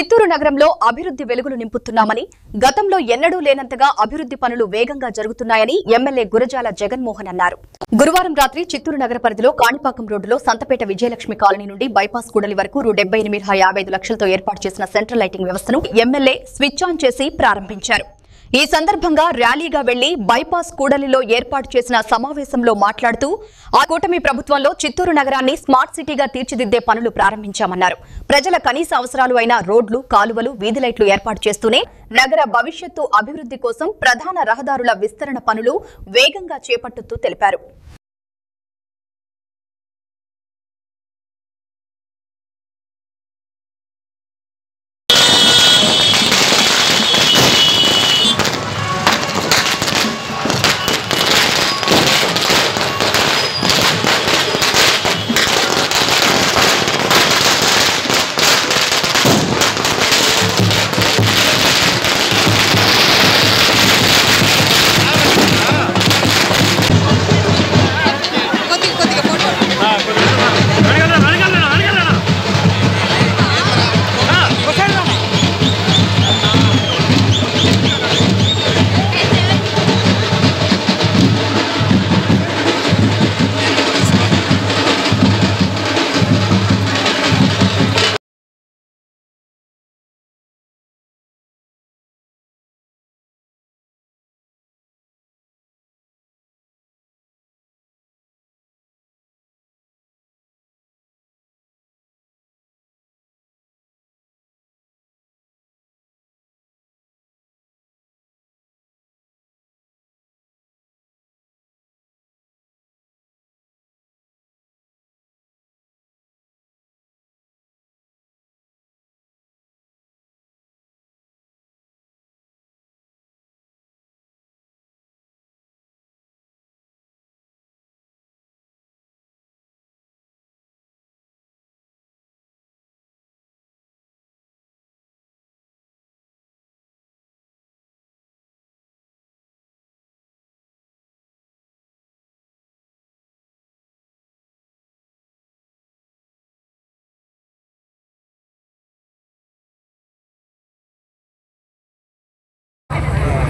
చిత్తూరు నగరంలో అభివృద్ధి వెలుగులు నింపుతున్నామని, గతంలో ఎన్నడూ లేనంతగా అభివృద్ధి పనులు వేగంగా జరుగుతున్నాయని ఎమ్మెల్యే గురజాల జగన్మోహన్ అన్నారు. గురువారం రాత్రి చిత్తూరు నగర పరిధిలో కాణిపాకం రోడ్డులో సంతపేట విజయలక్ష్మి కాలనీ నుండి బైపాస్ కూడలి వరకు రూ. 78,55 లక్షలతో ఏర్పాటు చేసిన సెంట్రల్ లైటింగ్ వ్యవస్థను ఎమ్మెల్యే స్విచ్ ఆన్ చేసి ప్రారంభించారు. ఈ సందర్భంగా ర్యాలీగా వెళ్లి బైపాస్ కూడలిలో ఏర్పాటు చేసిన సమావేశంలో మాట్లాడుతూ ఆ కూటమి ప్రభుత్వంలో చిత్తూరు నగరాన్ని స్మార్ట్ సిటీగా తీర్చిదిద్దే పనులు ప్రారంభించామన్నారు. ప్రజల కనీస అవసరాలు అయిన రోడ్లు, కాలువలు, వీధి లైట్లు ఏర్పాటు చేస్తూనే నగర భవిష్యత్తు అభివృద్ధి కోసం ప్రధాన రహదారుల విస్తరణ పనులు వేగంగా చేపట్టుతూ తెలిపారు.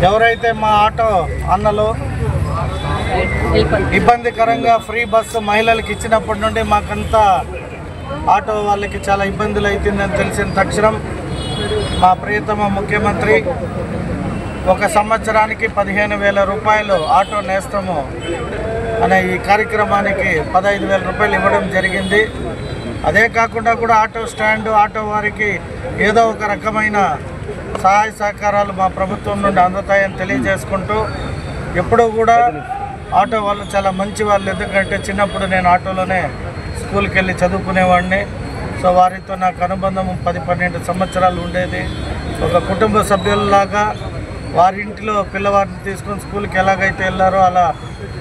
ఎవరైతే మా ఆటో అన్నలు ఇబ్బందికరంగా ఫ్రీ బస్సు మహిళలకు ఇచ్చినప్పటి నుండి మాకంతా ఆటో వాళ్ళకి చాలా ఇబ్బందులు అవుతుందని తెలిసిన తక్షణం మా ప్రియతమ ముఖ్యమంత్రి 1 సంవత్సరానికి 15,000 రూపాయలు ఆటో నేస్తము అనే ఈ కార్యక్రమానికి 15,000 రూపాయలు ఇవ్వడం జరిగింది. అదే కాకుండా కూడా ఆటో స్టాండ్, ఆటో వారికి ఏదో ఒక రకమైన సహాయ సహకారాలు మా ప్రభుత్వం నుండి అందుతాయని తెలియజేసుకుంటూ, ఎప్పుడూ కూడా ఆటో వాళ్ళు చాలా మంచి వాళ్ళు. ఎందుకంటే చిన్నప్పుడు నేను ఆటోలోనే స్కూల్కి వెళ్ళి చదువుకునేవాడిని. సో వారితో నాకు అనుబంధం 10-12 సంవత్సరాలు ఉండేది. ఒక కుటుంబ సభ్యుల్లాగా వారింటిలో పిల్లవారిని తీసుకొని స్కూల్కి ఎలాగైతే వెళ్ళారో అలా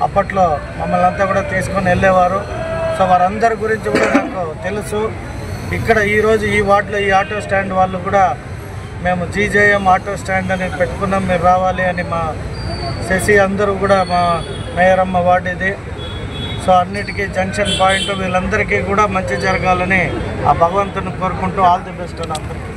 అప్పట్లో మమ్మల్ని అంతా కూడా తీసుకొని వెళ్ళేవారు. సో వారందరి గురించి కూడా నాకు తెలుసు. ఇక్కడ ఈరోజు ఈ వార్డులో ఈ ఆటో స్టాండ్ వాళ్ళు కూడా మేము జీజేఎం ఆటో స్టాండ్ అని పెట్టుకున్నాం, మీరు రావాలి అని మా శశి అందరూ కూడా, మా మేయరమ్మ వార్డు ఇది. సో అన్నిటికీ జంక్షన్ పాయింట్ వీళ్ళందరికీ కూడా మంచి జరగాలని ఆ భగవంతుని కోరుకుంటూ ఆల్ ది బెస్ట్ అని అందరికీ.